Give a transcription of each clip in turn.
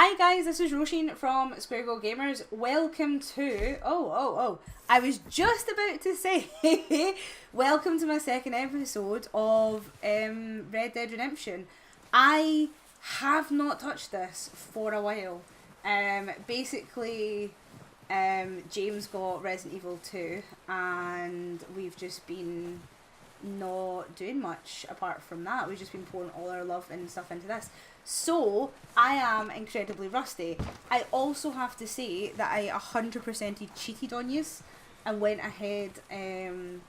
Hi guys, this is Roisin from Square Go Gamers. Welcome to... I was just about to say... welcome to my second episode of Red Dead Redemption. I have not touched this for a while. Basically, James got Resident Evil 2 and we've just been not doing much apart from that. We've just been pouring all our love and stuff into this. So, I am incredibly rusty. I also have to say that I 100% cheated on yous and went ahead and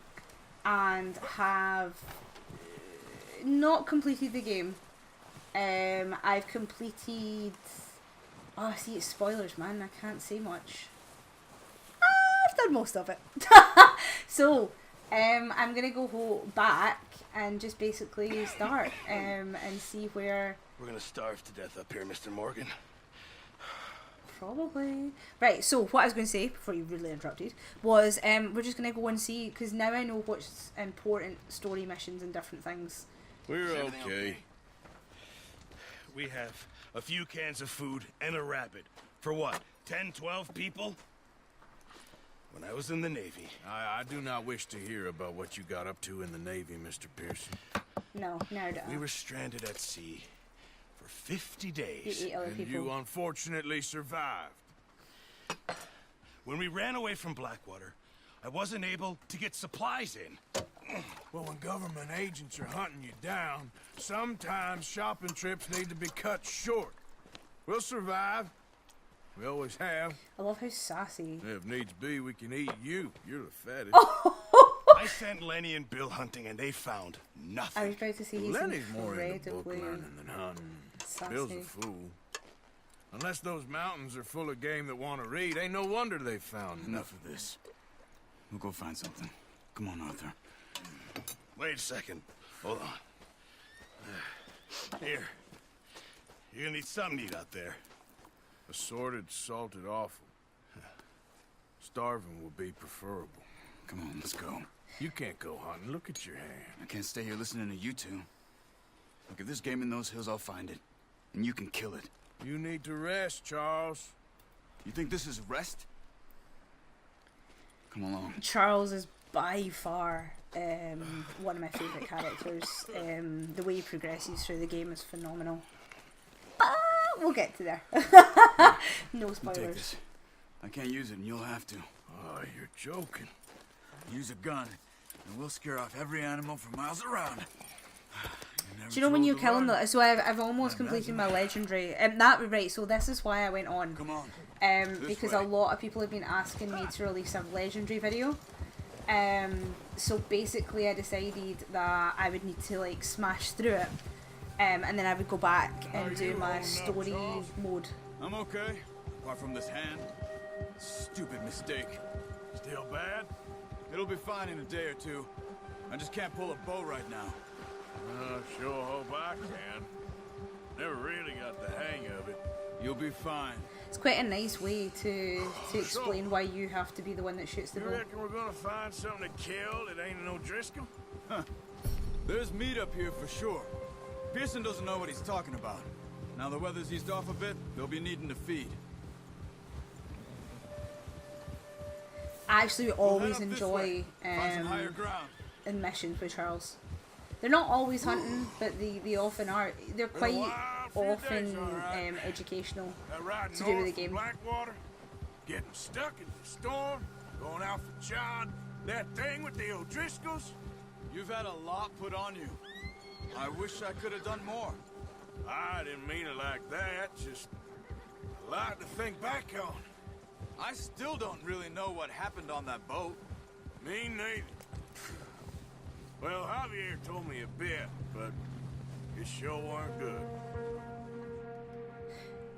have not completed the game. I've completed... Oh, see, it's spoilers, man. I can't say much. I've done most of it. So, I'm going to go back and just basically start and see where... We're gonna starve to death up here, Mr. Morgan. Probably. Right, so what I was going to say, before you rudely interrupted, was we're just going to go and see, because now I know what's important story missions and different things. We're okay. We have a few cans of food and a rabbit. For what, 10, 12 people? When I was in the Navy. I do not wish to hear about what you got up to in the Navy, Mr. Pearson. No, never do. We were stranded at sea for 50 days. And you unfortunately survived. When we ran away from Blackwater, I wasn't able to get supplies in. Well, when government agents are hunting you down, sometimes shopping trips need to be cut short. We'll survive. We always have. I love how sassy. If needs be, we can eat you. You're the fattest. I sent Lenny and Bill hunting and they found nothing. I was about to say he's Lenny's more into book incredibly learning than hunting. sassy. Bill's a fool. Unless those mountains are full of game that want to read, ain't no wonder they found Enough of this. We'll go find something. Come on, Arthur. Wait a second. Hold on. Here. You're gonna need something to eat out there. Assorted, salted offal. Starving will be preferable. Come on, let's go. You can't go hunting. Look at your hand. I can't stay here listening to you two. Look, if there's game in those hills, I'll find it. And you can kill it. You need to rest, Charles. You think this is rest? Come along. Charles is by far one of my favourite characters. The way he progresses through the game is phenomenal. But we'll get to there. No Take spoilers. this. I can't use it, and you'll have to. Oh, you're joking. Use a gun, and we'll scare off every animal for miles around. Do you know when you kill him? So I've almost completed my legendary. That right. So this is why I went on. Come on. Because way. a lot of people have been asking me to release a legendary video. So basically, I decided that I would need to like smash through it, and then I would go back and do my story mode. I'm okay, apart from this hand. Stupid mistake. Still bad? It'll be fine in a day or two. I just can't pull a bow right now. Sure hope I can. Never really got the hang of it. You'll be fine. It's quite a nice way to explain why you have to be the one that shoots the You bow. reckon we're gonna find something to kill that ain't no Driscoll? There's meat up here for sure. Pearson doesn't know what he's talking about. Now the weather's eased off a bit, they'll be needing to feed. I actually always We'll head up this enjoy way. Find some higher ground. in missions with Charles. They're not always hunting, but they often are. They're quite often educational Riding to do with north the from game. Blackwater, getting stuck in the storm, going out for John, that thing with the O'Driscolls. You've had a lot put on you. I wish I could have done more. I didn't mean it like that, just a lot to think back on. I still don't really know what happened on that boat. Me neither. Well, Javier told me a bit, but it sure weren't good.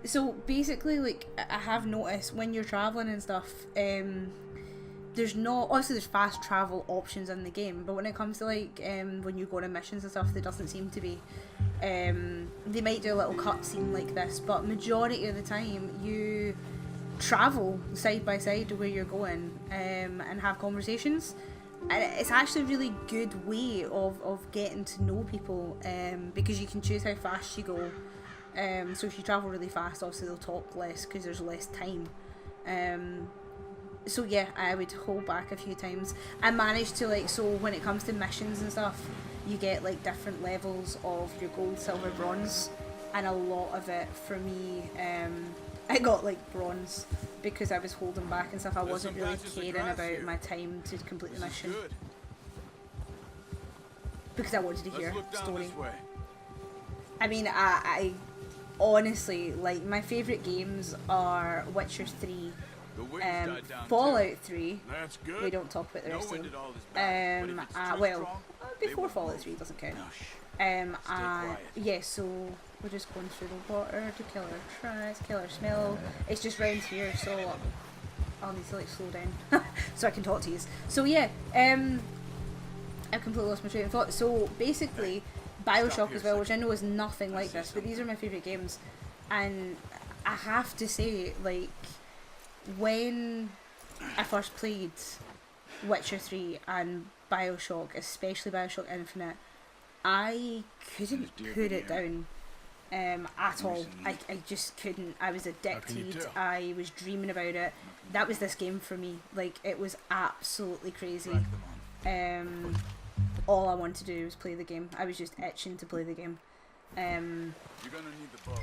So basically, like, I have noticed when you're traveling and stuff, there's not, obviously there's fast travel options in the game, but when it comes to like when you go on missions and stuff, there doesn't seem to be. They might do a little cutscene like this, but majority of the time you travel side by side to where you're going and have conversations. And it's actually a really good way of getting to know people, because you can choose how fast you go, So if you travel really fast, obviously they'll talk less because there's less time. So yeah, I would hold back a few times. I managed to like, so when it comes to missions and stuff, you get like different levels of your gold, silver, bronze, and a lot of it for me, I got like bronze because I was holding back and stuff. I wasn't really caring about my time to complete the mission because I wanted to hear story. I mean, I honestly, like, my favourite games are Witcher 3, Fallout 3. That's good. We don't talk about the rest of them. Before Fallout 3 doesn't count. And yeah, so we're just going through the water to kill our trash, kill our smell. It's just round here, so I'll need to like slow down so I can talk to you. So yeah, I've completely lost my train of thought. So basically, Bioshock as well, which I know is nothing like this, but these are my favourite games, and I have to say, like, when I first played Witcher 3 and Bioshock, especially Bioshock Infinite, I couldn't put it down at all. I just couldn't. I was addicted. I was dreaming about it. That was this game for me. Like, it was absolutely crazy. All I wanted to do was play the game. I was just itching to play the game. You're gonna need the bow.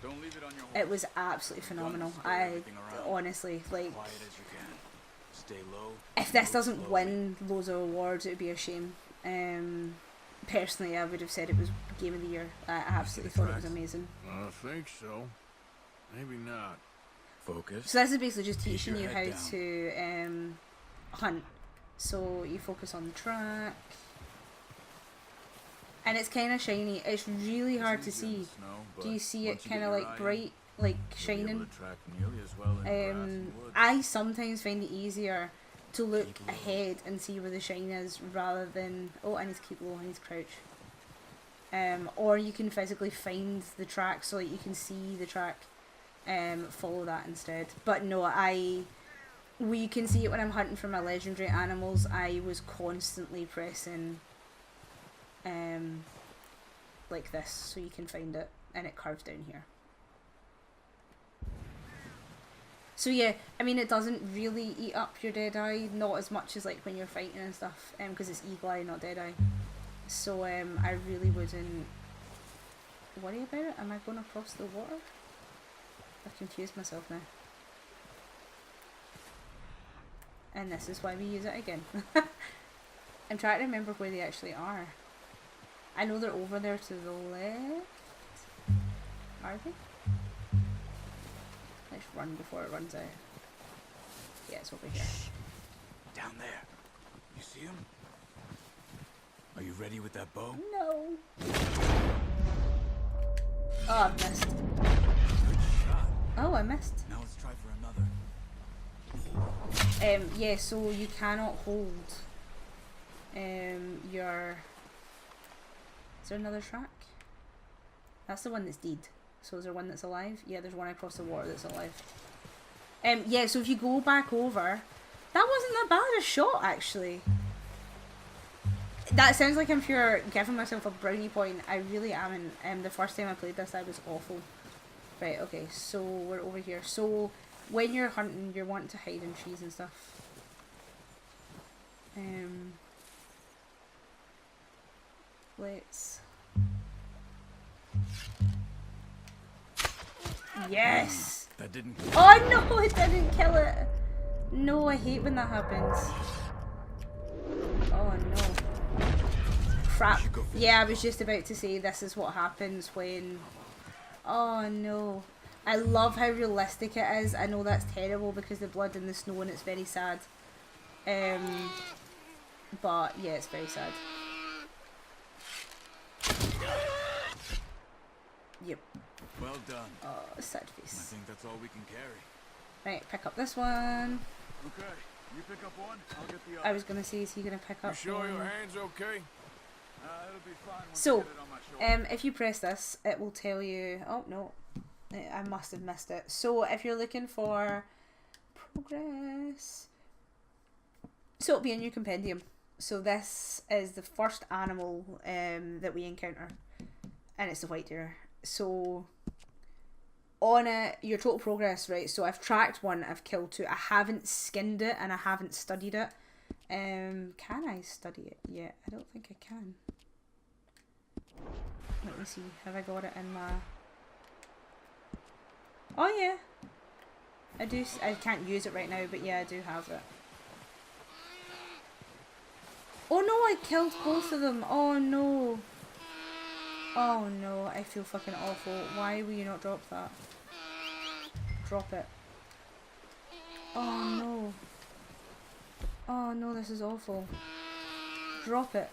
Don't leave it on your horse. It was absolutely phenomenal. I honestly, like, Quiet as you can. Stay low. if this doesn't win loads of awards, it would be a shame. Personally, I would have said it was Game of the Year. I absolutely thought it was amazing. I think so. Maybe not. Focus. So this is basically just teaching you how to hunt. So you focus on the track. And it's kind of shiny. It's really hard to see. Do you see it kind of like bright, like shining? I sometimes find it easier to look ahead and see where the shine is rather than, oh, I need to keep low, I need to crouch. Or you can physically find the track so that you can see the track, follow that instead. But no, we can see it when I'm hunting for my legendary animals. I was constantly pressing like this so you can find it, and it carves down here. So yeah, I mean, it doesn't really eat up your dead eye, not as much as like when you're fighting and stuff, because it's eagle eye, not dead eye. So I really wouldn't worry about it. Am I going across the water? I've confused myself now. And this is why we use it again. I'm trying to remember where they actually are. I know they're over there to the left. Are they? Let's run before it runs out. Yeah, it's over here. Down there. You see him? Are you ready with that bow? No. Oh, I missed. Good shot. Oh, I missed. Now let's try for another. Yeah, so you cannot hold your... Is there another track? That's the one that's dead. So is there one that's alive? Yeah, there's one across the water that's alive. Yeah, so if you go back over... That wasn't that bad a shot, actually. That sounds like I'm pure giving myself a brownie point. I really am. And the first time I played this, I was awful. Right, okay, so we're over here. So when you're hunting, you're wanting to hide in trees and stuff. Let's... Yes! That didn't... Oh no, it didn't kill it! No, I hate when that happens. Oh no. Crap. Yeah, I was just about to say this is what happens when... Oh no. I love how realistic it is. I know that's terrible because the blood in the snow and it's very sad. But yeah, it's very sad. Yep. Well done. Oh, sad I face. think that's all we can carry. Right, pick up this one. Okay, you pick up one, I'll get the other. I was gonna say, is he gonna pick up You sure one? your hand's okay? It'll be fine once So, I get it on my shoulder. if you press this, it will tell you... Oh, no. I must have missed it. So, if you're looking for progress... So, it'll be in your compendium. So, this is the first animal that we encounter. And it's the white deer. So, on it, your total progress, right? So I've tracked 1, I've killed 2. I haven't skinned it and I haven't studied it. Can I study it yet? I don't think I can. Let me see. Have I got it in my... Oh yeah. I do. I can't use it right now, but yeah, I do have it. Oh no, I killed both of them. Oh no. Oh no, I feel fucking awful. Why will you not drop that? Drop it. Oh no. Oh no, this is awful. Drop it.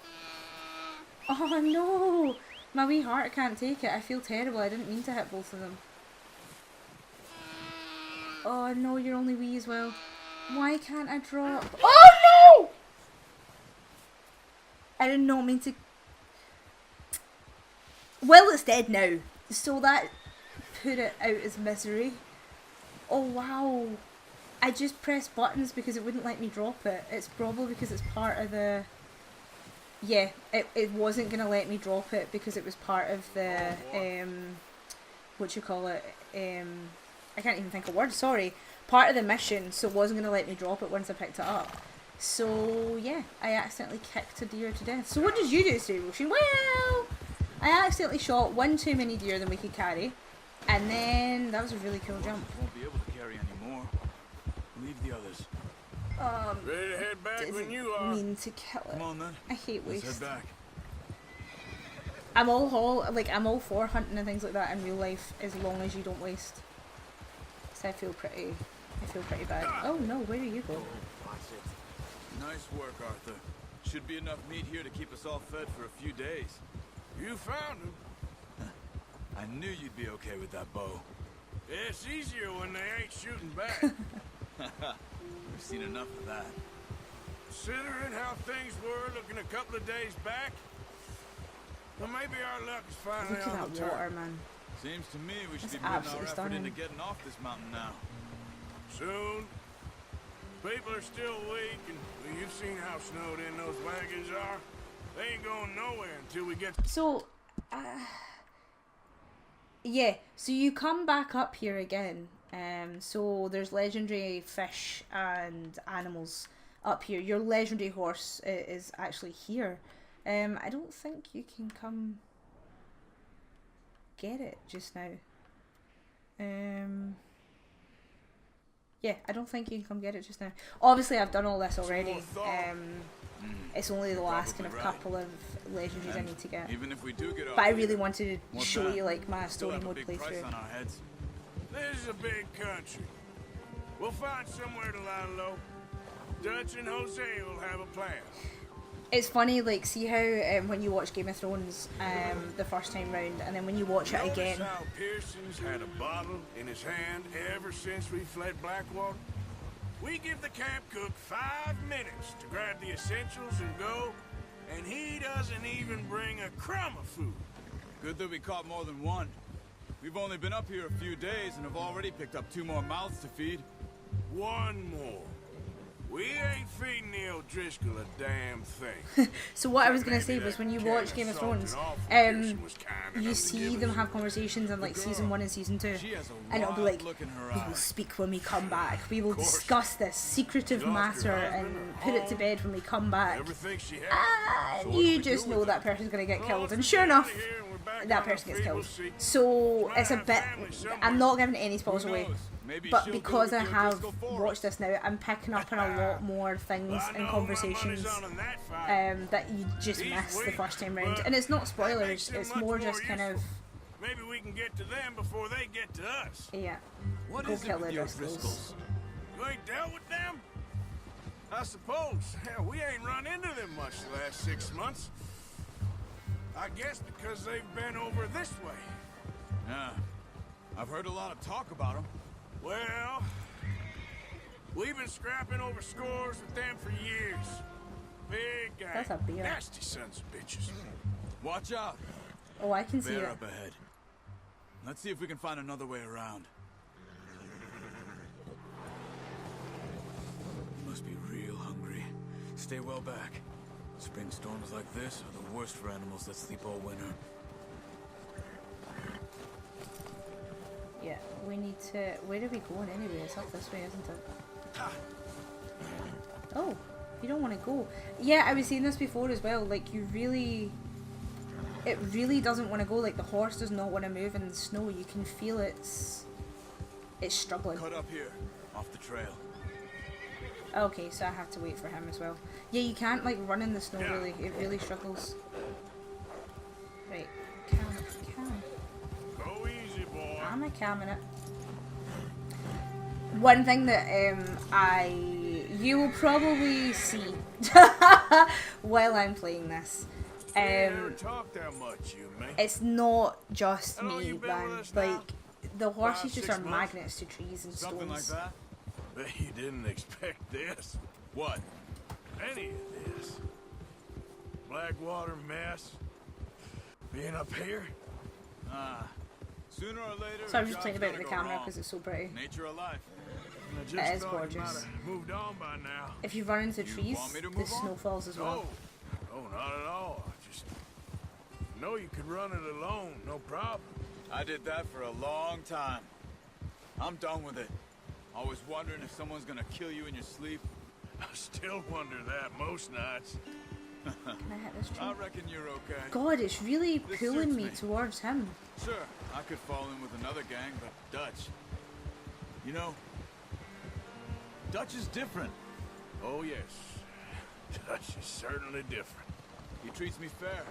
Oh no! My wee heart can't take it. I feel terrible. I didn't mean to hit both of them. Oh no, you're only wee as well. Why can't I drop? Oh no! I did not mean to... Well, it's dead now. So that put it out as misery. Oh wow. I just pressed buttons because it wouldn't let me drop it. It's probably because it's part of the... Yeah, it wasn't going to let me drop it because it was part of the... what you call it? I can't even think of words, sorry. Part of the mission, so it wasn't going to let me drop it once I picked it up. So, yeah, I accidentally kicked a deer to death. So what did you do, Cerebral Machine? Well, I accidentally shot 1 too many deer than we could carry. And then, that was a really cool jump. Won't be able to carry any more. Leave the others. Ready to head back when Didn't you are. mean to kill it. Come on then. I hate Let's waste. head back. I'm all for hunting and things like that in real life as long as you don't waste. So I feel pretty bad. Oh no, where do you go? Nice work, Arthur. Should be enough meat here to keep us all fed for a few days. You found him. I knew you'd be okay with that bow. It's easier when they ain't shooting back. We've seen enough of that. Considering how things were looking a couple of days back, well, maybe our luck is finally Look at on the that water, turn. man. Seems to me we should That's be putting our absolutely effort stunning. into getting off this mountain now. Soon. People are still weak, and well, you've seen how snowed in those wagons are. They ain't going nowhere until we get... So, yeah, so you come back up here again. So there's legendary fish and animals up here. Your legendary horse is actually here. I don't think you can come get it just now. Yeah, I don't think you can come get it just now. Obviously, I've done all this already. It's only the last kind of Probably right. couple of legendaries I And need to get. Even if we do get off But I here, really wanted to what's show that? you like my Still story have a mode big price playthrough. on our heads. This is a big country. We'll find somewhere to lie low. Dutch and Jose will have a plan. It's funny, like, see how when you watch Game of Thrones the first time round, and then when you watch it Notice again, how Pearson's had a bottle in his hand ever since we fled Blackwater? We give the camp cook 5 minutes to grab the essentials and go, and he doesn't even bring a crumb of food. Good that we caught more than one. We've only been up here a few days and have already picked up 2 more mouths to feed. 1 more. We ain't feeding the O'Driscoll a damn thing. so what I was gonna Maybe say that was when you can watch of Game of salt Thrones, and awful Pearson was kind you enough to see give them us. have conversations in like season 1 and season 2, She has a and it'll be wild like, look in her we will eyes. speak when we come back. We will course. discuss this secretive She lost her matter husband, and her put it to home, bed when we come back. Everything she had. And So what do you we just do know with that it? person's gonna get Well, killed, let's and get sure out of enough, here and we're back that on our person gets feet. killed. We'll see. So Might it's a have bit. family somewhere. I'm not giving any spoilers Who away. knows? Maybe But she'll go because with I the have O'Driscoll for us. watched this now, I'm picking up on a lot more things I and know my conversations money's on in that fight. that you just He's missed the weak, first time round. but And it's not that spoilers, makes him it's much more more just kind of, useful. Maybe we can get to them before they get to us. yeah. What Go is it kill with the the O'Driscolls. O'Driscolls? You ain't dealt with them? I suppose. Hell, we ain't run into them much the last 6 months. I guess because they've been over this way. Yeah. I've heard a lot of talk about them. Well, we've been scrapping over scores with them for years. Big gang. That's a bear. Nasty sons of bitches. Watch out. Oh, I can see Bear it. up ahead. Let's see if we can find another way around. You must be real hungry. Stay well back. Spring storms like this are the worst for animals that sleep all winter. Yeah. We need to... Where are we going anyway? It's up this way, isn't it? Oh, you don't want to go. Yeah, I was saying this before as well. Like, you really... It really doesn't want to go. Like, the horse does not want to move in the snow. You can feel it's struggling. Cut up here, off the trail. Okay, so I have to wait for him as well. Yeah, you can't, like, run in the snow, really. It really struggles. Right. Cam. Go easy, boy. I'm a camming it. One thing that you will probably see while I'm playing this. You never talk that much, you man. It's not just How long me, you been man. with us now? Like, the horses 5, just 6 are months? magnets to trees and Something like stones. that? Bet you didn't expect this. What? Any of this. Blackwater mess. Being up here. Sooner or later. So I'm just job's playing about gonna the go camera wrong. because it's so pretty. Nature of life. I just It is thought you gorgeous. might have moved on by now. If you run into trees, want me to the move on? snow falls as well. No, not at all. I just know you could run it alone, no problem. I did that for a long time. I'm done with it. Always wondering if someone's gonna kill you in your sleep. I still wonder that most nights. Can I hit this tree? I reckon you're okay. God, it's really This pulling suits me me. towards him. Sure, I could fall in with another gang, but Dutch. You know, Dutch is different. Oh, yes. Dutch is certainly different. He treats me fair.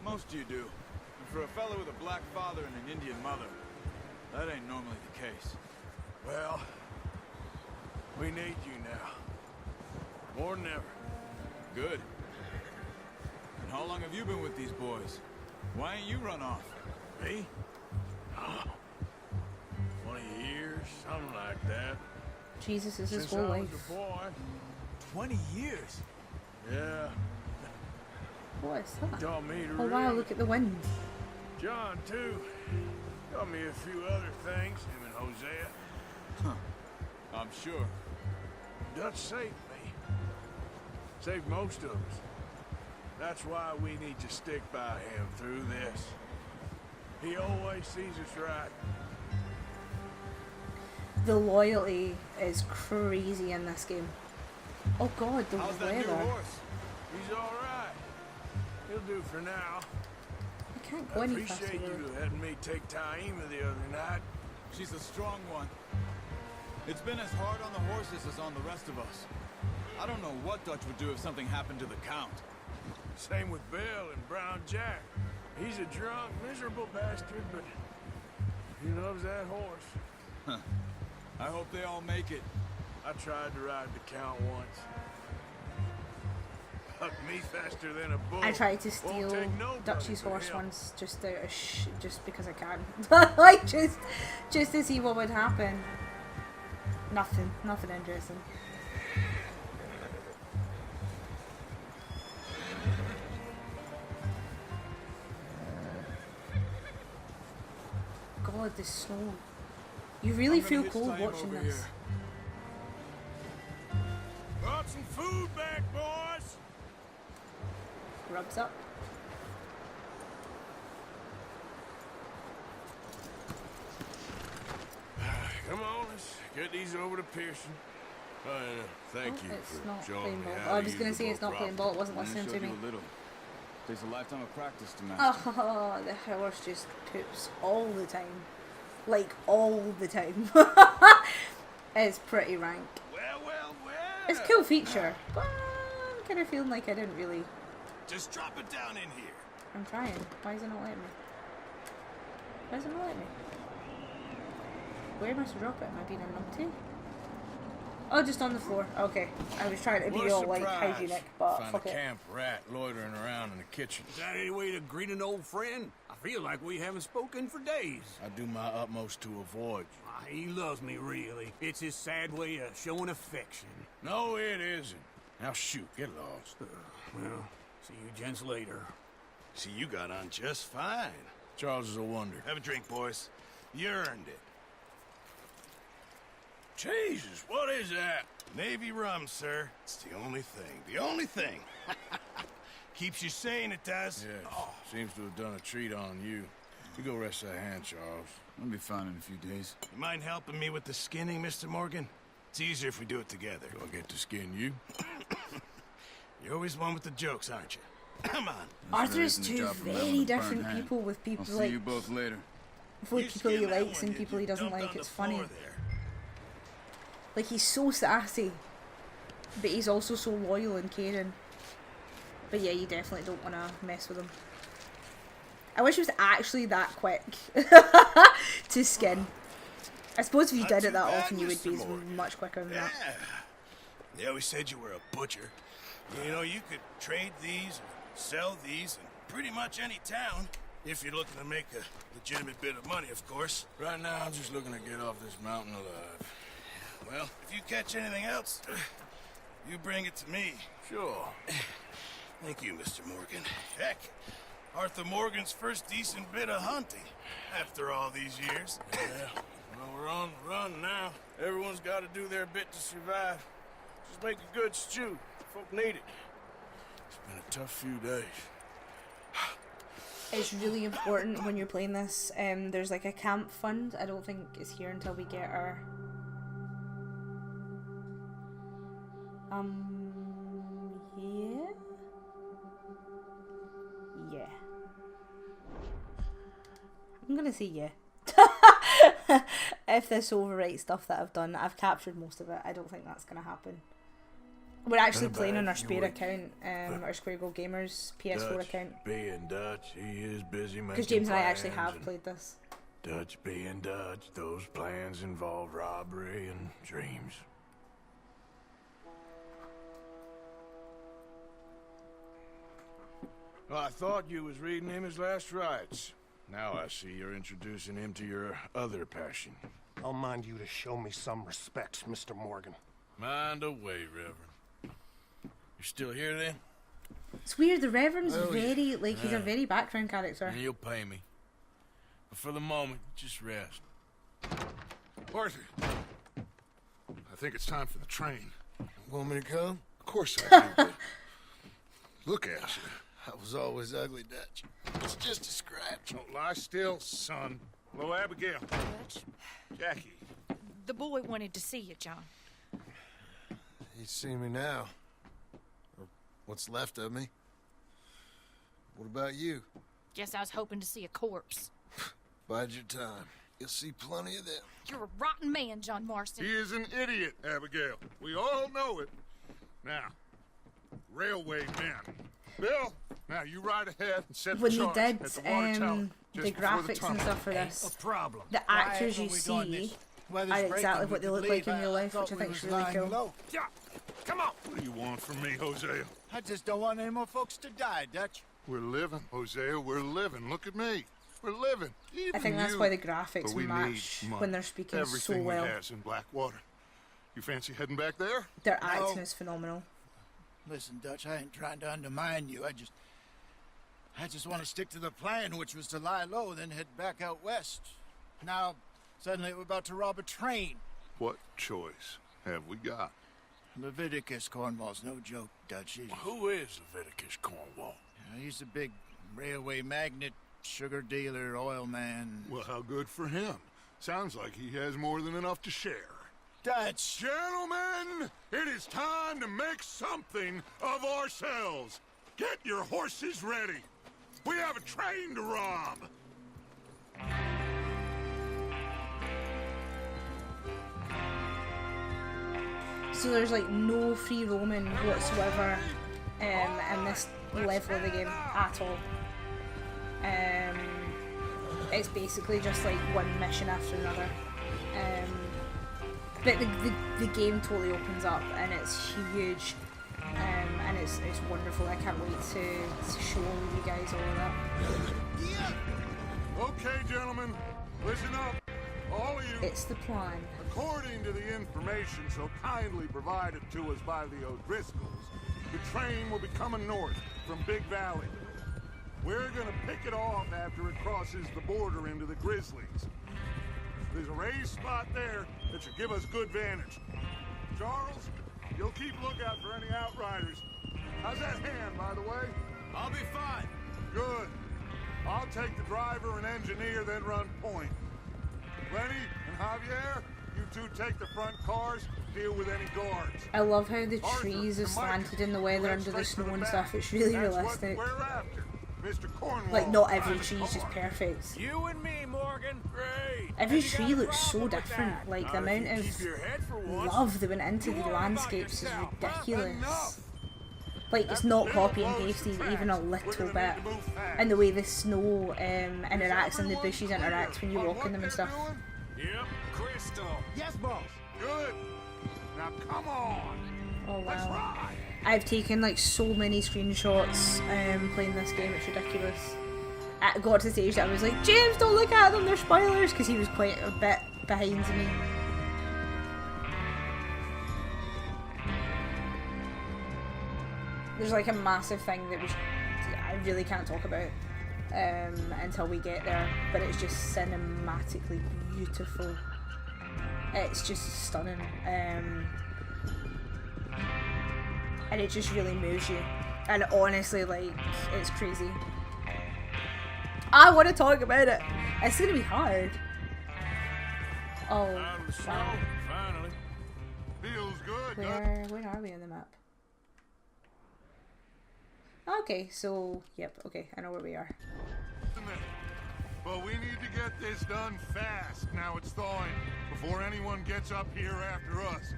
Most of you do. And for a fellow with a black father and an Indian mother, that ain't normally the case. Well, we need you now. More than ever. Good. And how long have you been with these boys? Why ain't you run off? Me? Oh, 20 years, something like that. Jesus is his Since whole I was life. a boy. 20 years? Yeah, What is that? taught me to Oh read. wow, look at the wind. John, too. Taught me a few other things, him and Hosea. I'm sure. Dutch saved me. Saved most of us. That's why we need to stick by him through this. He always sees us right. The loyalty is crazy in this game. Oh god, the How's that new weather. horse? He's all right. He'll do for now. I can't I go any faster. appreciate you letting me take Taima the other night. She's a strong one. It's been as hard on the horses as on the rest of us. I don't know what Dutch would do if something happened to the Count. Same with Bill and Brown Jack. He's a drunk, miserable bastard, but he loves that horse. I hope they all make it. I tried to ride the Count once. Hucked me faster than a bull. I tried to Won't steal take nobody Dutchie's but horse him. once, just out of just because I can. Like just to see what would happen. Nothing interesting. God, the snow. You really I'm gonna feel hitch cold Taima watching over this. here. Brought some food back, boys. Rubs up. Come on, let's get these over to Pearson. Thank Oh, you it's for not showing playing me ball. how I to was use gonna the say it's boat not playing properly. ball. It wasn't Only listening showed to you me. a little. Takes a lifetime of practice to master. Oh, the horse just poops all the time. Like, all the time. It's pretty rank. Well. It's a cool feature, but I'm kind of feeling like I didn't really... Just drop it down in here. I'm trying. Why is it not letting me? Why is it not letting me? Where am I to drop it? Am I being a numpty? Oh, just on the floor. Okay. I was trying to be What a all, like, surprise. hygienic, but Find fuck a it. camp rat loitering around in the kitchen. Is that any way to greet an old friend? I feel like we haven't spoken for days. I do my utmost to avoid you. He loves me, really. It's his sad way of showing affection. No, it isn't. Now shoot, get lost. Well, see you gents later. See, you got on just fine. Charles is a wonder. Have a drink, boys. You earned it. Jesus, what is that? Navy rum, sir. It's the only thing. The only thing. Keeps you sane, it does. Yes, seems to have done a treat on you. You go rest that hand, Charles. I'll be fine in a few days. You mind helping me with the skinning, Mr. Morgan? It's easier if we do it together. Do I get to skin you? You're always one with the jokes, aren't you? Come on. Arthur is Raising the two job from very having a different burnt hand. people with people I'll see like you both later. with You people he skinned that likes one, and did people you? he doesn't Dumped like. on It's the funny. floor there. Like he's so sassy, but he's also so loyal and caring. But yeah, you definitely don't want to mess with him. I wish it was actually that quick to skin. I suppose if you Not did too it that bad, often, you would Mr. be Morgan. much quicker than that. Yeah. They always said you were a butcher. You know, you could trade these or sell these in pretty much any town. If you're looking to make a legitimate bit of money, of course. Right now, I'm just looking to get off this mountain alive. Well, if you catch anything else, you bring it to me. Sure. Thank you, Mr. Morgan. Heck, Arthur Morgan's first decent bit of hunting after all these years. Yeah. Well, we're on the run now. Everyone's got to do their bit to survive. Just make a good stew. Folk need it. It's been a tough few days. It's really important when you're playing this. There's like a camp fund. I don't think it's here until we get our. Yeah. Yeah. I'm gonna say yeah. If this overwrites stuff that I've done, I've captured most of it. I don't think that's gonna happen. We're actually Kinda playing bad on our you spare would, account, our Square Goal Gamers PS4 Dutch account. being Dutch, he is busy making Because James and I actually plans, have and played this. Dutch being Dutch, those plans involve robbery and dreams. Well, I thought you was reading him his last rites. Now I see you're introducing him to your other passion. I'll mind you to show me some respect, Mr. Morgan. Mind away, Reverend. You're still here then? It's weird, the Reverend's Oh, yeah. very, like, he's a very background character. And you'll pay me. But for the moment, just rest. Arthur, I think it's time for the train. Want me to come? Of course I do, but look at you. I was always ugly, Dutch. It's just a scratch. Don't lie still, son. Hello, Abigail. Dutch, Jackie. the boy wanted to see you, John. He's seen me now. Or what's left of me. What about you? Guess I was hoping to see a corpse. Bide your time. You'll see plenty of them. You're a rotten man, John Marston. He is an idiot, Abigail. We all know it. Now, railway men. Bill, now you ride ahead and set When the they charge did at the water tower, the just before graphics and tunnel. stuff for this, problem. the actors you see are exactly what they look like in real life, which I think is really cool. Yeah, come on. What do you want from me, Hosea? I just don't want any more folks to die, Dutch. We're living, Hosea. We're living. Look at me. We're living. Even I think that's you. why the graphics But we match need money. when they're speaking Everything so well. we has in Blackwater. You fancy heading back there? Their acting is phenomenal. Listen, Dutch, I ain't trying to undermine you. I just want to stick to the plan, which was to lie low, then head back out west. Now, suddenly we're about to rob a train. What choice have we got? Leviticus Cornwall's no joke, Dutch. Who is Leviticus Cornwall? He's a big railway magnate, sugar dealer, oil man. Well, how good for him. Sounds like he has more than enough to share. Dutch! Gentlemen, it is time to make something of ourselves. Get your horses ready. We have a train to rob. So there's like no free roaming whatsoever in this level of the game at all. It's basically just like one mission after another. But the game totally opens up and it's huge. And it's wonderful. I can't wait to show you guys all of that. Okay, gentlemen, listen up. All of you. It's the plan. According to the information so kindly provided to us by the O'Driscolls, the train will be coming north from Big Valley. We're gonna pick it off after it crosses the border into the Grizzlies. There's a raised spot there that should give us good vantage. Charles, you'll keep lookout for any outriders. How's that hand, by the way? I'll be fine. Good. I'll take the driver and engineer, then run point. Lenny and Javier, you two take the front cars, deal with any guards. I love how the trees are slanted in the weather under the snow and stuff. It's really realistic. What we're after. Mr. Cornwall. Like, not every tree is just perfect. You and me, Morgan. Great. Every tree looks so different. Like, the amount of love that went into the landscapes is ridiculous. Like, it's not copy and pasted even a little bit. And the way the snow interacts and the bushes interact when you walk in them and stuff. Yep, Crystal. Yes, boss. Good. Now come on. Oh Let's wow. ride. I've taken like so many screenshots playing this game, it's ridiculous. I got to the stage that I was like, James, don't look at them, they're spoilers, because he was quite a bit behind me. There's like a massive thing that I really can't talk about until we get there, but it's just cinematically beautiful. It's just stunning. And it just really moves you. And honestly, like, it's crazy. I want to talk about it. It's going to be hard. Oh, wow. Finally. Feels good. Where are we on the map? Okay, so, yep, okay, I know where we are. But we need to get this done fast. Now it's thawing, before anyone gets up here after us.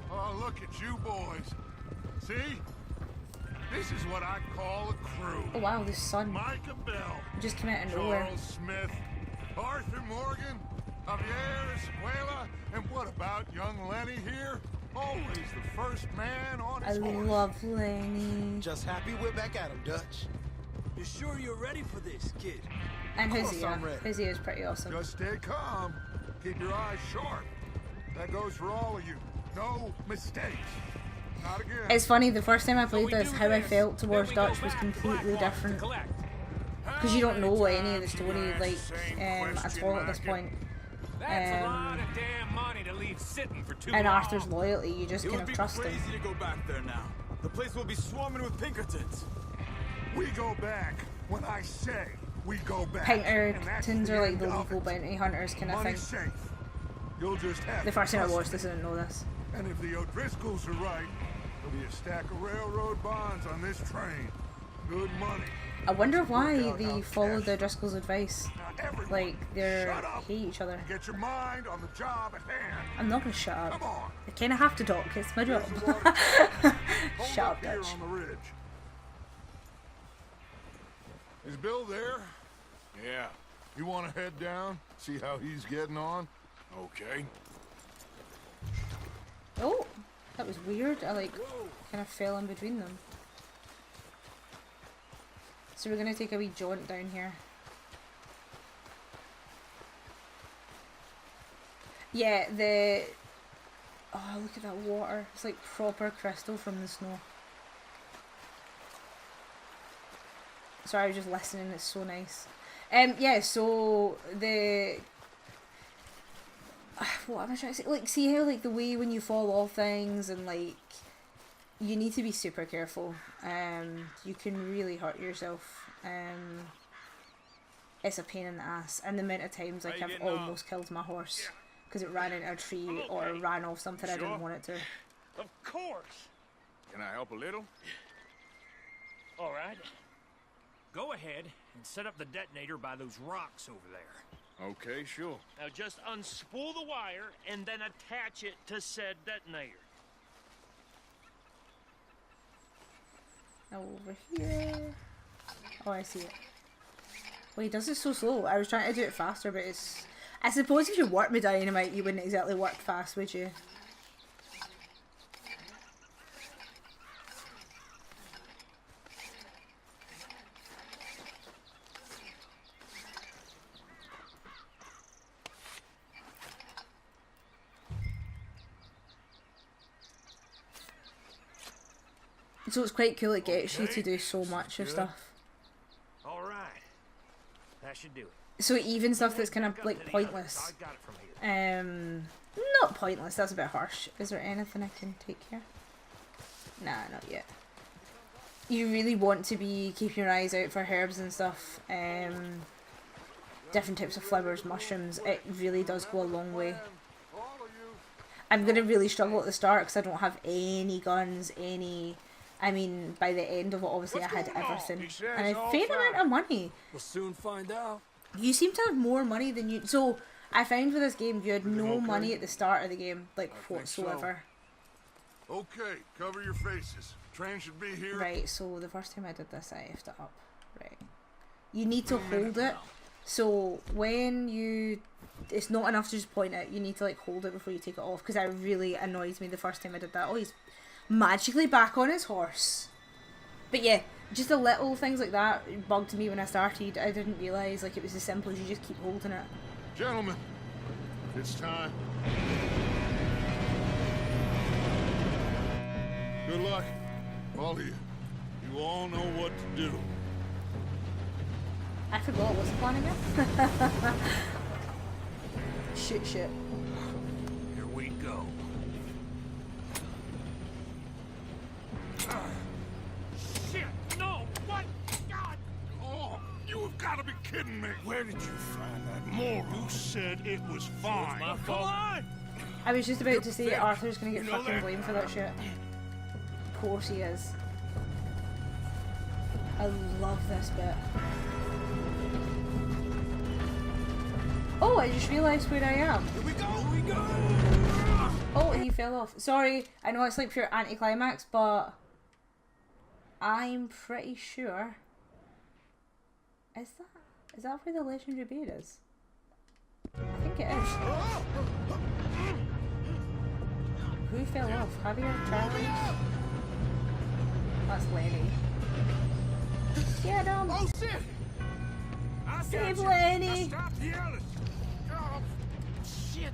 Oh, look at you boys. See? This is what I call a crew. Oh wow, the sun Micah Bell. just came out of nowhere. Charles Smith. Arthur Morgan. Javier Escuela. And what about young Lenny here? Always the first man on I his horse. love Lenny. Just happy we're back at him, Dutch. You sure you're ready for this, kid? And Of course Hizzy, I'm ready. Hizzy is pretty awesome. Just stay calm. Keep your eyes sharp. That goes for all of you. No mistakes. Not again. It's funny, the first time I played this, how I felt towards Dutch was completely different. Because you don't know any of the story, like, at all at this point. That's a lot of damn money to leave sitting for too And long. Arthur's loyalty, you just It kind would of be trust crazy him. to go back there now. The place will be swarming with Pinkertons. We go back when I say we go back. And that's Pinkertons are like the end of legal it. bounty hunters kind of thing. Money's safe. You'll just have The to first time I trust watched me. this, I didn't know this. And if the O'Driscolls are right, there'll be a stack of railroad bonds on this train. Good money. I wonder Work why out they how followed the cash- Driscoll's advice. Now, everyone, Like, shut up. they hate each other. Get your mind on the job at hand. I'm not gonna shut up. Come on. I kind of have to talk, it's my job. There's the water. Hold Shut up, here Dutch. on the ridge. Is Bill there? Yeah. You want to head down? See how he's getting on? Okay. Oh, that was weird. I like kind of fell in between them. So we're gonna take a wee jaunt down here. Yeah, the... Oh, look at that water. It's like proper crystal from the snow. Sorry, I was just listening. It's so nice. Yeah, so the... What am I trying to say? Like, see how, like, the way when you fall off things and, like, you need to be super careful. You can really hurt yourself. It's a pain in the ass. And the amount of times, like, I've almost killed my horse because it ran into a tree or ran off something I didn't want it to. Of course. Can I help a little? All right. Go ahead and set up the detonator by those rocks over there. Okay, sure. Now just unspool the wire and then attach it to said detonator. Now over here. Oh, I see it. Well, he does it so slow. I was trying to do it faster, but it's... I suppose if you worked with dynamite, you wouldn't exactly work fast, would you? So it's quite cool, it gets you to do so much of stuff. All right. That should do it. So even stuff that's kind of like pointless. I got it from here. Not pointless, that's a bit harsh. Is there anything I can take here? Nah, not yet. you really want to be keeping your eyes out for herbs and stuff. Different types of flowers, mushrooms. It really does go a long way. I'm going to really struggle at the start because I don't have any guns, I mean, by the end of it, obviously I had everything. And a fair amount of money. We'll soon find out. You seem to have more money than you... So, I found with this game, you had no money at the start of the game, like, whatsoever. Okay, cover your faces. Train should be here. Right, so the first time I did this, I effed it up. Right. You need to hold it. So, when you... It's not enough to just point it. You need to, like, hold it before you take it off. Because that really annoys me the first time I did that. Oh, he's magically back on his horse. But yeah, just the little things like that bugged me when I started. I didn't realise, like, it was as simple as you just keep holding it. Gentlemen, it's time. Good luck, all of you. You all know what to do. I forgot what's the plan again. Shit. Here we go. Shit! No! What? God! Oh, you have got to be kidding me. Where did you find that moron? Who said it was fine? Come on! I was just about to say Arthur's gonna get fucking blamed for that shit. Of course he is. I love this bit. Oh, I just realised where I am. Here we go! Oh, he fell off. Sorry, I know it's like pure anticlimax, but I'm pretty sure. Is that where the legendary bear is? I think it is. Who fell off? Javier, Charlie? That's Lenny. Get him! Oh shit! Save Lenny! Stop yelling! Oh, shit!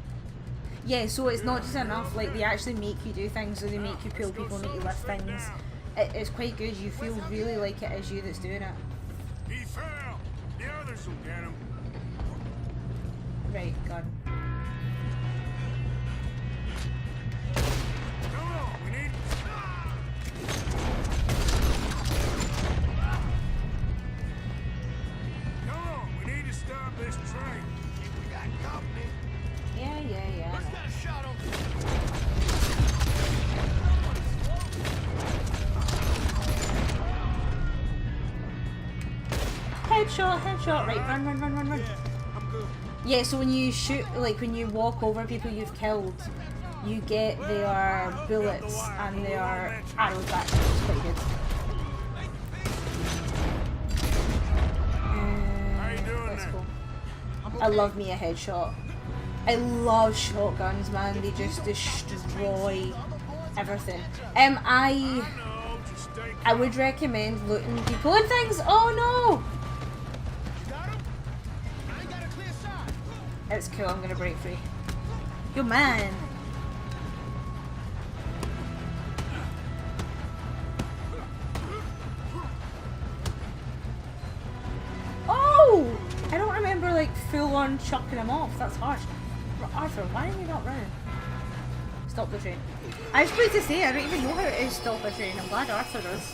Yeah, so it's not just enough, like, they actually make you do things, so they make you pull people, make you lift things. It's quite good, you feel really like it is you that's doing it. He fell! The others will get him. Right, gun. Come on, we need... Come on, we need to stop this train. We got company. Yeah. Let's get a shot on... Headshot, right, run. I'm good. Yeah, so when you shoot, like when you walk over people you've killed, you get their bullets and their arrows back. It's quite good. Let's go. I love me a headshot. I love shotguns, man. They just destroy everything. I would recommend looting people and things. Oh no! It's cool, I'm gonna break free. Yo, man! Oh! I don't remember, like, full on chucking him off. That's harsh. Arthur, why are you not running? Stop the train. I was going to say, I don't even know how it is stop a train. I'm glad Arthur does.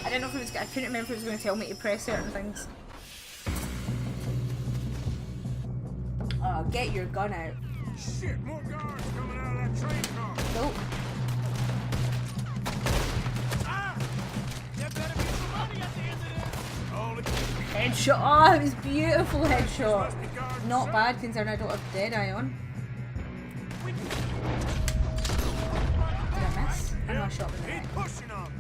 I didn't know if it was, I couldn't remember if it was going to tell me to press certain things. Get your gun out. Shit, more guards coming out of that train car. Nope. Ah! There better be some money at the end of this. Holy... Headshot. Oh, it was beautiful headshot. Not bad considering I don't have dead eye on. Did I miss? I know I shot him in the neck. Pushing on.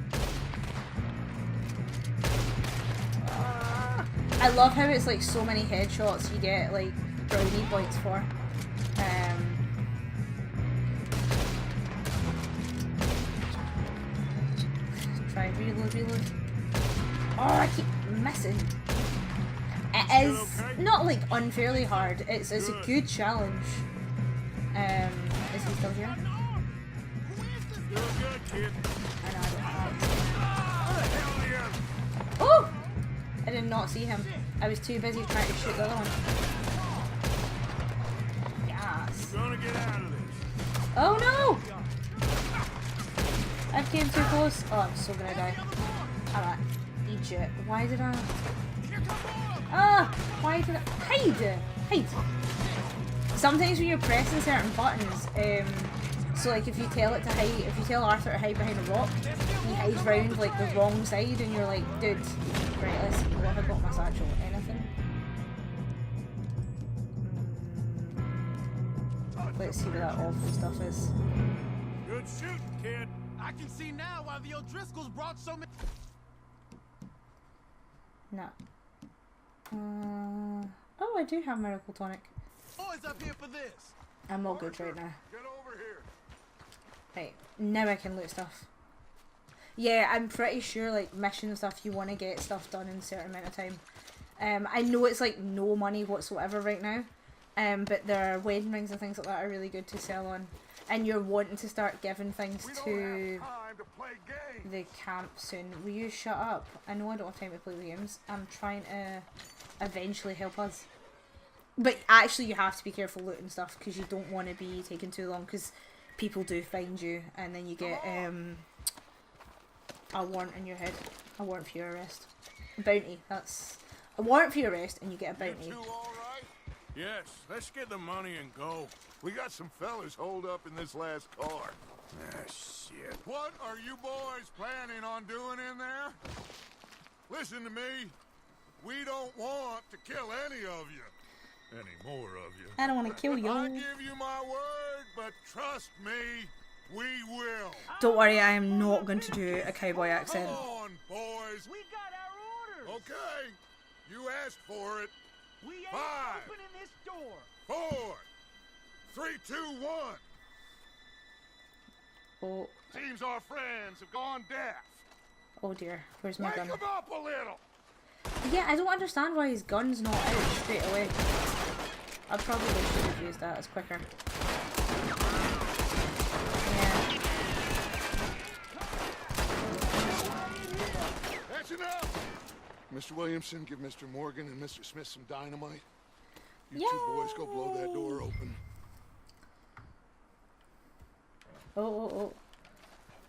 I love how it's like so many headshots you get like brownie points for. Try reload. Oh, I keep missing. It is not like unfairly hard. It's a good challenge. Is he still here? You're good, kid. I know I don't have. How the hell are you? Oh! I did not see him. I was too busy trying to shoot the other one. Yes. Gonna get out of this. Oh no! I came too close. Oh, I'm so gonna die. Alright, eat it. Why did I... Ah! Why did I... Hide! Hide! Sometimes when you're pressing certain buttons, so like if you tell it to hide, if you tell Arthur to hide behind a rock, he hides round like the wrong side and you're like, dude, right, let's see, what have I got in my satchel? Anything? Let's see what that awful stuff is. Good shooting, kid. I can see now why the O'Driscolls brought so many. No. Oh, I do have Miracle Tonic. Boys up here for this. I'm all good right now. Get over here. Right, now I can loot stuff. Yeah, I'm pretty sure like mission stuff, you want to get stuff done in a certain amount of time. I know it's like no money whatsoever right now. But there are wedding rings and things like that are really good to sell on. And you're wanting to start giving things to the camp soon. Will you shut up? I know I don't have time to play the games. I'm trying to eventually help us. But actually you have to be careful looting stuff because you don't want to be taking too long because people do find you and then you get a warrant in your head. A warrant for your arrest. A bounty. That's a warrant for your arrest and you get a bounty. Yes, let's get the money and go. We got some fellas holed up in this last car. Ah, shit. What are you boys planning on doing in there? Listen to me. We don't want to kill any of you. Any more of you. I don't want to kill you. I give you my word, but trust me, we will. Don't worry, I am not going to do a cowboy accent. Come on, boys. We got our orders. Okay, you asked for it. We ain't 5, opening this door. 4, 3, 2, 1. Oh, Seems our friends have gone deaf. oh dear, where's my Wake gun? them up a little. Yeah, I don't understand why his gun's not out straight away. I probably should have used that, it's quicker. Yeah. That's enough. Mr. Williamson, give Mr. Morgan and Mr. Smith some dynamite. You two boys go blow that door open. Oh.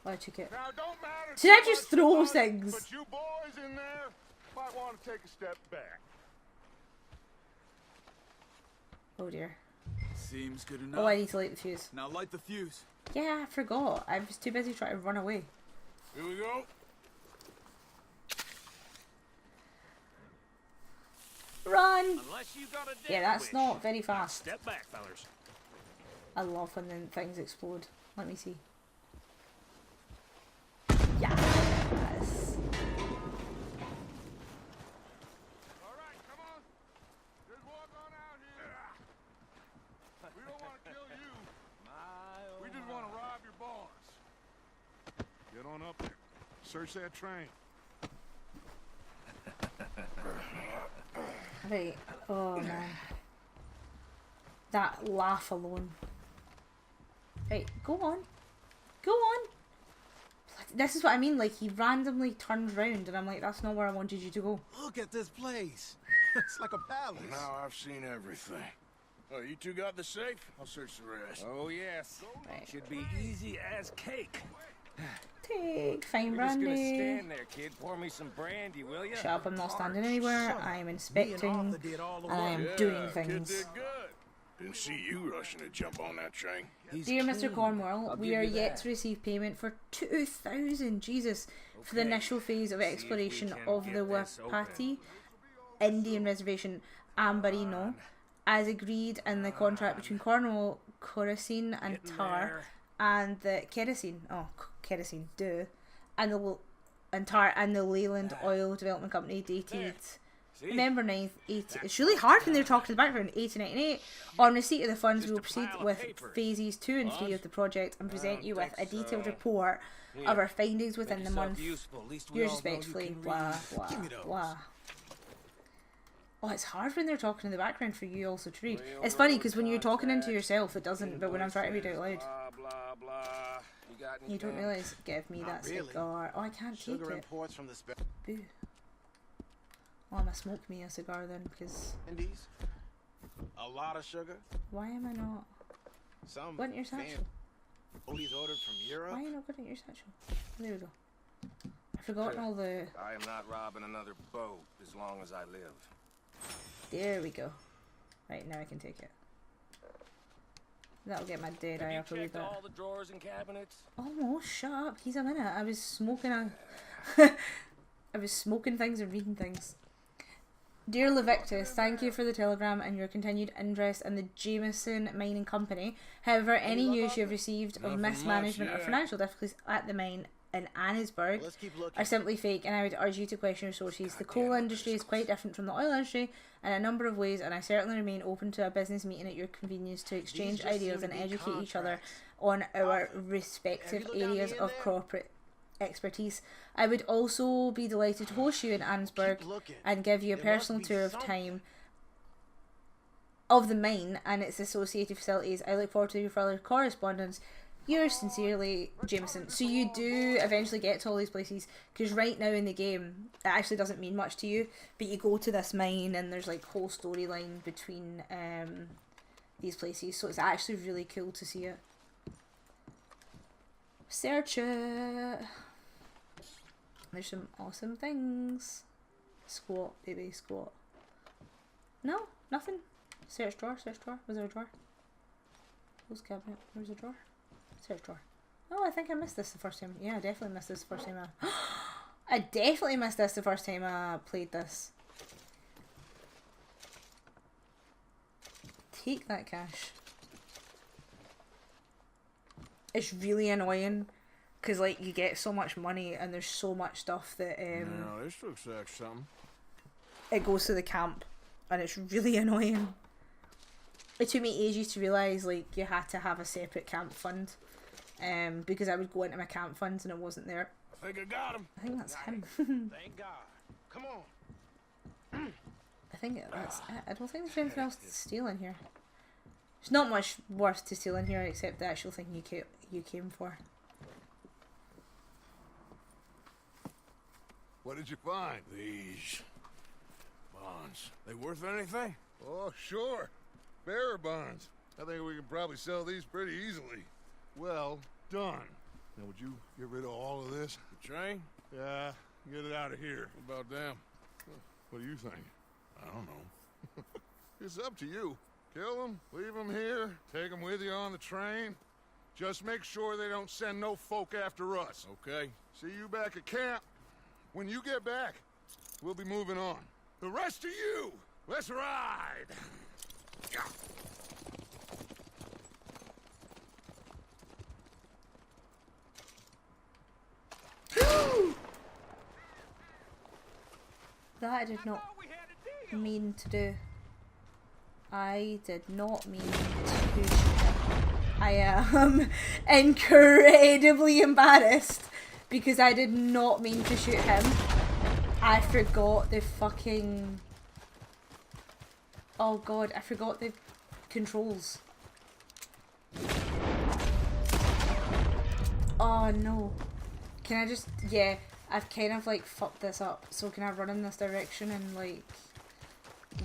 I took it. Now, don't matter. Should I too just much throw to us, things? But you boys in there might want to take a step back. Oh dear. Seems good enough. Oh, I need to light the fuse. Now light the fuse. Yeah, I forgot. I was too busy trying to run away. Here we go. Run! Unless you got a death Yeah, that's wish. not very fast. Step back, fellers. I love when then things explode. Let me see. Yes! All right, come on. Just walk on out here. We don't want to kill you. We just want to rob your boss. Get on up there. Search that train. Right. Oh man. That laugh alone. Right, go on. Go on. This is what I mean, like he randomly turns round and I'm like, that's not where I wanted you to go. Look at this place. It's like a palace. Now I've seen everything. Oh, you two got the safe? I'll search the rest. Oh, yes. Right. Should be easy as cake. Take fine You're just gonna brandy. stand there, kid. Pour me some brandy, will ya? Shut up, I'm not standing anywhere. I am inspecting and I am doing Kid things. did good. Didn't see you rushing to jump on that train. Dear Mr. Cornwall, we are yet to receive payment for 2,000, Jesus, for the initial phase of exploration of the Wapati Indian Reservation, Ambarino, as agreed in the contract between Cornwall, Kerosene and Tar, and the Kerosene, and the Leyland Oil Development Company, dated November 9th, it's really hard when they're talking in the background, 1898. On receipt of the funds, we will proceed with phases 2 and 3 of the project and present you with a detailed report of our findings within the month. Yours respectfully, blah, blah, blah. Oh, it's hard when they're talking in the background for you also to read. It's funny because when you're talking into yourself, it doesn't, but when I'm trying to read out loud, you don't realise. Give me that cigar. Oh, I can't take it. Boo. Oh, I'm gonna smoke me a cigar then, because... A lot of sugar. Why am I not... Some What in your satchel? Only's ordered from Europe. Why are you not putting it in your satchel? There we go. I forgotten all the... I am not robbing another boat as long as I live. There we go. Right, now I can take it. That'll get my dead eye up a wee bit. All the drawers and cabinets? Oh, shut up. He's a minute. I was smoking a... I was smoking things and reading things. Dear Levictus, thank you for the telegram and your continued interest in the Jameson Mining Company. However, any news you have received of mismanagement or financial difficulties at the mine in Annesburg are simply fake, and I would urge you to question your sources. The coal industry is quite different from the oil industry in a number of ways, and I certainly remain open to a business meeting at your convenience to exchange ideas and educate each other on our respective areas of corporate expertise. I would also be delighted to host you in Annesburg and give you a personal tour of time of the mine and its associated facilities. I look forward to your further correspondence. Yours sincerely, Jameson. So you do eventually get to all these places, because right now in the game it actually doesn't mean much to you, but you go to this mine and there's like whole storyline between these places, so it's actually really cool to see it. Search it. There's some awesome things. Squat, baby, squat. No, nothing. Search drawer, search drawer. Was there a drawer? Close cabinet. There's a drawer. Search drawer. Oh, I think I missed this the first time. Yeah, I definitely missed this the first time I definitely missed this the first time I played this. Take that cash. It's really annoying because like you get so much money and there's so much stuff that No, this looks like something. it goes to the camp, and it's really annoying. It took me ages to realise like you had to have a separate camp fund, because I would go into my camp funds and it wasn't there. I think I got him. I think that's him. Thank God. Come on. I think that's it. I don't think there's anything else to steal in here. There's not much worth to steal in here except the actual thing you came for. What did you find? These bonds. They worth anything? Oh, sure. Bearer bonds. I think we can probably sell these pretty easily. Well done. Now, would you get rid of all of this? The train? Yeah, get it out of here. What about them? What do you think? I don't know. It's up to you. Kill them, leave them here, take them with you on the train. Just make sure they don't send no folk after us. Okay. See you back at camp. When you get back, we'll be moving on. The rest of you, let's ride! That I did not mean to do. I did not mean to shoot him. I am incredibly embarrassed because I did not mean to shoot him. I forgot the fucking... Oh god, I forgot the controls. Oh no. Can I just... Yeah, I've kind of like fucked this up. So can I run in this direction and like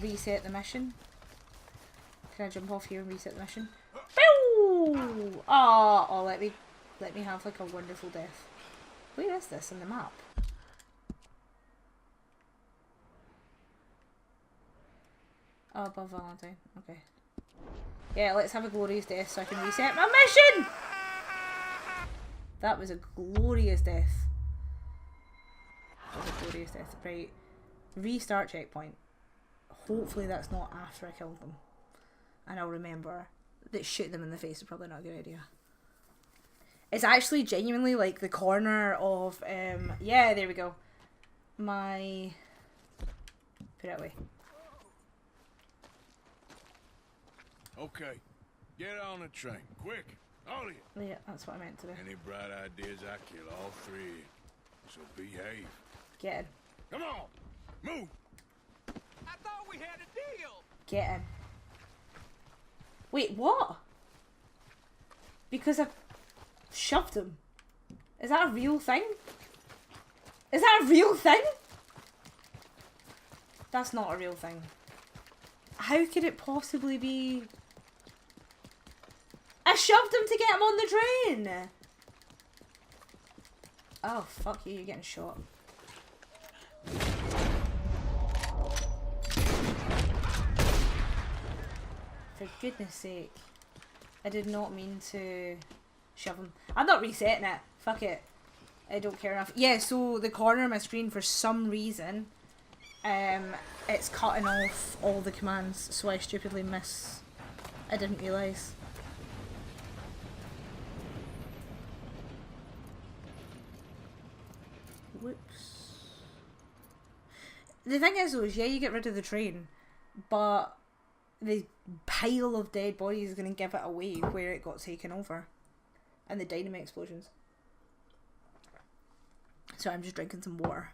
reset the mission? Can I jump off here and reset the mission? Pew! Oh, let me have like a wonderful death. Where is this in the map? Oh, above Valentine. Okay. Yeah, let's have a glorious death so I can reset my mission! That was a glorious death. That was a glorious death. Right. Restart checkpoint. Hopefully that's not after I killed them. And I'll remember that shooting them in the face is probably not a good idea. It's actually genuinely like the corner of, yeah, there we go. My... Put it away. Okay. Get on the train. Quick. All of you. Yeah, that's what I meant to do. Any bright ideas, I kill all three. So behave. Get in. Come on. Move. I thought we had a deal. Get in. Wait, what? Because I shoved him. Is that a real thing? Is that a real thing? That's not a real thing. How could it possibly be? I shoved him to get him on the train! Oh, fuck you, you're getting shot. For goodness sake. I did not mean to shove him. I'm not resetting it. Fuck it. I don't care enough. Yeah, so the corner of my screen, for some reason, it's cutting off all the commands, so I stupidly miss. I didn't realise. Whoops. The thing is though, is yeah, you get rid of the train, but the pile of dead bodies is going to give it away where it got taken over. And the dynamite explosions. So I'm just drinking some water.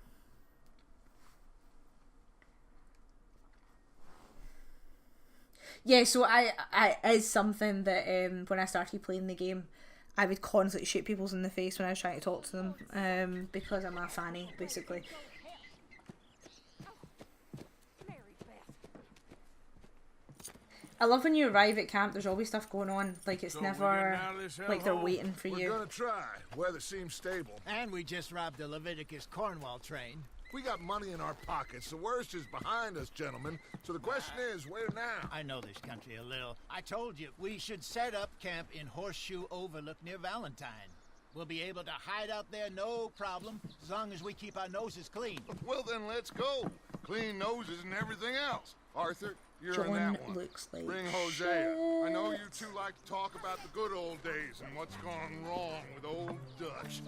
Yeah, so I is something that when I started playing the game, I would constantly shoot people in the face when I was trying to talk to them, because I'm a fanny, basically. I love when you arrive at camp, there's always stuff going on. Like, it's never like they're waiting for you. We're gonna try. Weather seems stable. And we just robbed the Leviticus Cornwall train. We got money in our pockets. The worst is behind us, gentlemen. So the question is, where now? I know this country a little. I told you, we should set up camp in Horseshoe Overlook near Valentine. We'll be able to hide out there no problem, as long as we keep our noses clean. Well, then let's go. Clean noses and everything else. Arthur, you're John in that one. looks like Bring Hosea. I know you two like to talk about the good old days and what's gone wrong with old Dutch.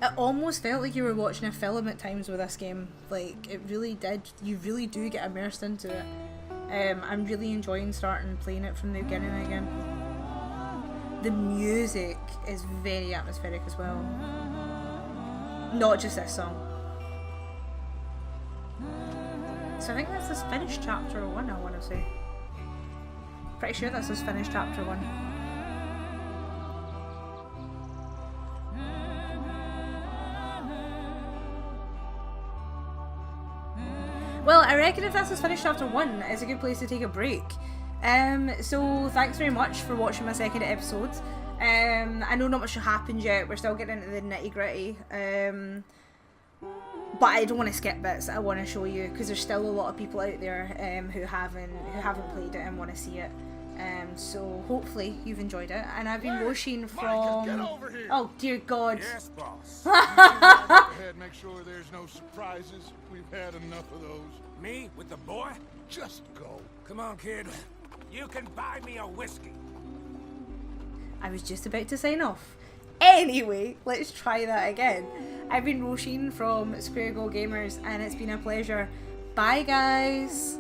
It almost felt like you were watching a film at times with this game. Like, it really did. You really do get immersed into it. I'm really enjoying starting playing it from the beginning again. The music is very atmospheric as well. Not just this song. So I think this is finished chapter 1, I want to say. Pretty sure this is finished chapter 1. Well, I reckon if this is finished chapter 1, it's a good place to take a break. So thanks very much for watching my second episode. I know not much has happened yet, we're still getting into the nitty gritty. But I don't want to skip bits I want to show you, because there's still a lot of people out there who haven't played it and want to see it. So hopefully you've enjoyed it. And I've been watching from... Get over here. Oh dear God. Yes, boss. Ahead, make sure there's no surprises. We've had enough of those. Me with the boy? Just go. Come on, kid. You can buy me a whiskey. I was just about to sign off. Anyway, let's try that again. I've been Roisin from Square Go Gamers, and it's been a pleasure. Bye, guys.